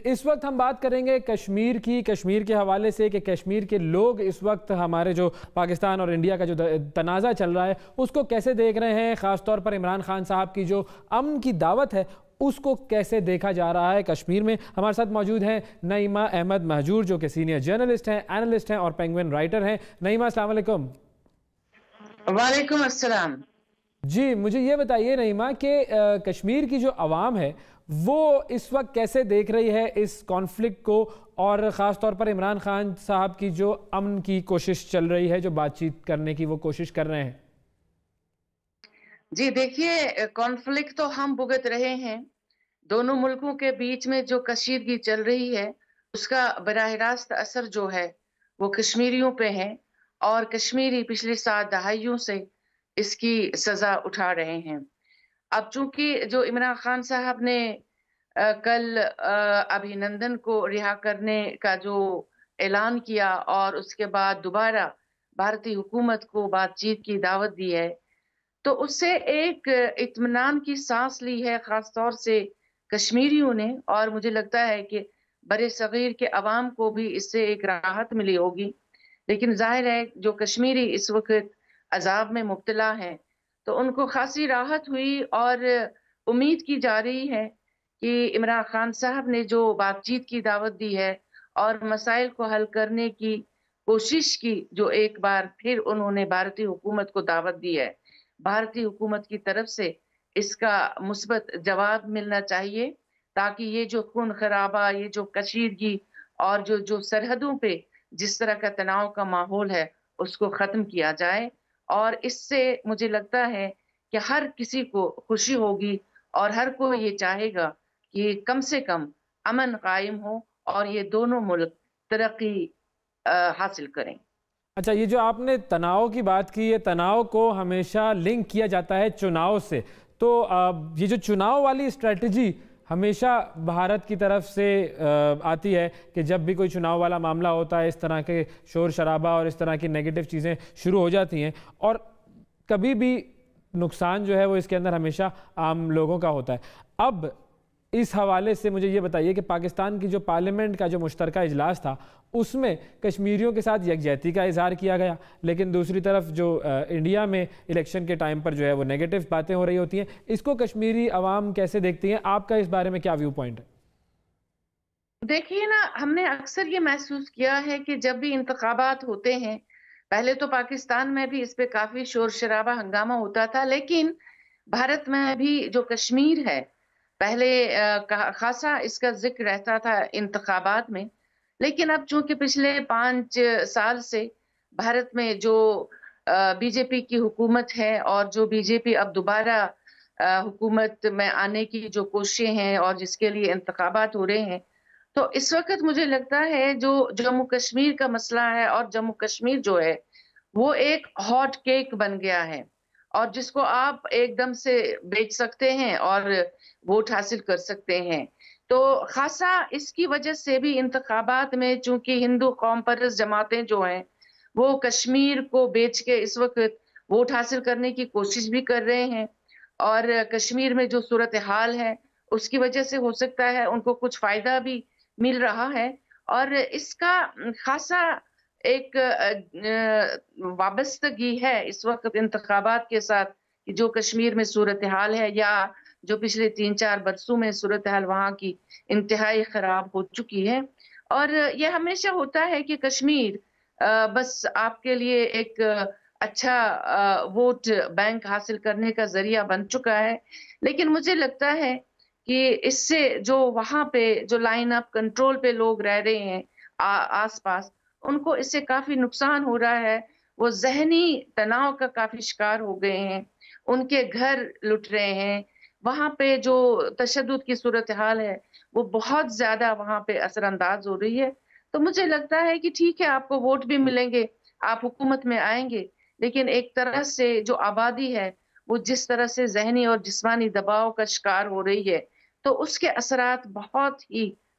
اس وقت ہم بات کریں گے کشمیر کی، کشمیر کے حوالے سے کہ کشمیر کے لوگ اس وقت ہمارے جو پاکستان اور انڈیا کا جو تنازع چل رہا ہے اس کو کیسے دیکھ رہے ہیں، خاص طور پر عمران خان صاحب کی جو امن کی دعوت ہے اس کو کیسے دیکھا جا رہا ہے کشمیر میں۔ ہمارے ساتھ موجود ہیں نعیمہ احمد مہجور جو کہ سینئر جرنلسٹ ہیں، اینالسٹ ہیں اور پینگوئن رائٹر ہیں۔ نعیمہ السلام علیکم۔ وعلیکم السلام۔ جی مجھے یہ بتائیے نعیمہ کہ کشمیر کی جو عوام ہے وہ اس وقت کیسے دیکھ رہی ہے اس کانفلکٹ کو، اور خاص طور پر عمران خان صاحب کی جو امن کی کوشش چل رہی ہے، جو بات چیت کرنے کی وہ کوشش کر رہے ہیں؟ جی دیکھیے، کانفلکٹ تو ہم بھگت رہے ہیں۔ دونوں ملکوں کے بیچ میں جو کشیدگی چل رہی ہے اس کا براہ راست اثر جو ہے وہ کشمیریوں پہ ہے، اور کشمیری پچھلے 7 دہائیوں سے اس کی سزا اٹھا رہے ہیں۔ اب چونکہ جو عمران خان صاحب نے کل ابھی نندن کو رہا کرنے کا جو اعلان کیا اور اس کے بعد دوبارہ بھارتی حکومت کو بات چیت کی دعوت دی ہے، تو اس سے ایک اطمینان کی سانس لی ہے خاص طور سے کشمیریوں نے، اور مجھے لگتا ہے کہ برے صغیر کے عوام کو بھی اس سے ایک راحت ملی ہوگی۔ لیکن ظاہر ہے جو کشمیری اس وقت عذاب میں مبتلا ہیں تو ان کو خاصی راحت ہوئی، اور امید کی جا رہی ہے کہ عمران خان صاحب نے جو بات چیت کی دعوت دی ہے اور مسائل کو حل کرنے کی کوشش کی، جو ایک بار پھر انہوں نے بھارتی حکومت کو دعوت دی ہے، بھارتی حکومت کی طرف سے اس کا مثبت جواب ملنا چاہیے تاکہ یہ جو خون خرابہ، یہ جو کشیدگی اور جو سرحدوں پہ جس طرح کا تناؤ کا ماحول ہے اس کو ختم کیا جائے۔ اور اس سے مجھے لگتا ہے کہ ہر کسی کو خوشی ہوگی اور ہر کوئی یہ چاہے گا کہ کم سے کم امن قائم ہو اور یہ دونوں ملک ترقی حاصل کریں۔ اچھا، یہ جو آپ نے تناؤ کی بات کی، یہ تناؤ کو ہمیشہ لنک کیا جاتا ہے چناؤ سے، تو یہ جو چناؤ والی اسٹریٹجی ہمیشہ بھارت کی طرف سے آتی ہے کہ جب بھی کوئی چناؤ والا معاملہ ہوتا ہے اس طرح کے شور شرابہ اور اس طرح کی نیگیٹو چیزیں شروع ہو جاتی ہیں، اور کبھی بھی نقصان جو ہے وہ اس کے اندر ہمیشہ عام لوگوں کا ہوتا ہے۔ اب اس حوالے سے مجھے یہ بتائیے کہ پاکستان کی جو پارلیمنٹ کا جو مشترکہ اجلاس تھا اس میں کشمیریوں کے ساتھ یکجہتی کا اظہار کیا گیا، لیکن دوسری طرف جو انڈیا میں الیکشن کے ٹائم پر جو ہے وہ نیگیٹو باتیں ہو رہی ہوتی ہیں۔ اس کو کشمیری عوام کیسے دیکھتی ہیں؟ آپ کا اس بارے میں کیا ویو پوائنٹ ہے؟ دیکھیے نا، ہم نے اکثر یہ محسوس کیا ہے کہ جب بھی انتخابات ہوتے ہیں، پہلے تو پاکستان میں بھی اس پہ کافی شور شرابہ ہنگامہ ہوتا تھا، لیکن بھارت میں بھی جو کشمیر ہے پہلے خاصا اس کا ذکر رہتا تھا انتخابات میں، لیکن اب چونکہ پچھلے 5 سال سے بھارت میں جو بی جے پی کی حکومت ہے اور جو بی جے پی اب دوبارہ حکومت میں آنے کی جو کوششیں ہیں اور جس کے لیے انتخابات ہو رہے ہیں، تو اس وقت مجھے لگتا ہے جو جموں کشمیر کا مسئلہ ہے، اور جموں کشمیر جو ہے وہ ایک ہاٹ کیک بن گیا ہے، اور جس کو آپ ایک دم سے بیچ سکتے ہیں اور ووٹ حاصل کر سکتے ہیں۔ تو خاصا اس کی وجہ سے بھی انتخابات میں چونکہ ہندو قوم پرست جماعتیں جو ہیں وہ کشمیر کو بیچ کے اس وقت ووٹ حاصل کرنے کی کوشش بھی کر رہے ہیں، اور کشمیر میں جو صورتحال ہے اس کی وجہ سے ہو سکتا ہے ان کو کچھ فائدہ بھی مل رہا ہے، اور اس کا خاصا ایک وابستگی ہے اس وقت انتخابات کے ساتھ کہ جو کشمیر میں صورتحال ہے، یا جو پچھلے 3-4 برسوں میں صورتحال وہاں کی انتہائی خراب ہو چکی ہے۔ اور یہ ہمیشہ ہوتا ہے کہ کشمیر بس آپ کے لیے ایک اچھا ووٹ بینک حاصل کرنے کا ذریعہ بن چکا ہے، لیکن مجھے لگتا ہے کہ اس سے جو وہاں پہ جو لائن اپ کنٹرول پہ لوگ رہ رہے ہیں آس پاس، ان کو اس سے کافی نقصان ہو رہا ہے، وہ ذہنی تناؤ کا کافی شکار ہو گئے ہیں، ان کے گھر لٹ رہے ہیں، وہاں پہ جو تشدد کی صورتحال ہے وہ بہت زیادہ وہاں پہ اثر انداز ہو رہی ہے۔ تو مجھے لگتا ہے کہ ٹھیک ہے، آپ کو ووٹ بھی ملیں گے، آپ حکومت میں آئیں گے، لیکن ایک طرح سے جو آبادی ہے وہ جس طرح سے ذہنی اور جسمانی دباؤ کا شکار ہو رہی ہے، تو اس کے اثرات بہت ہی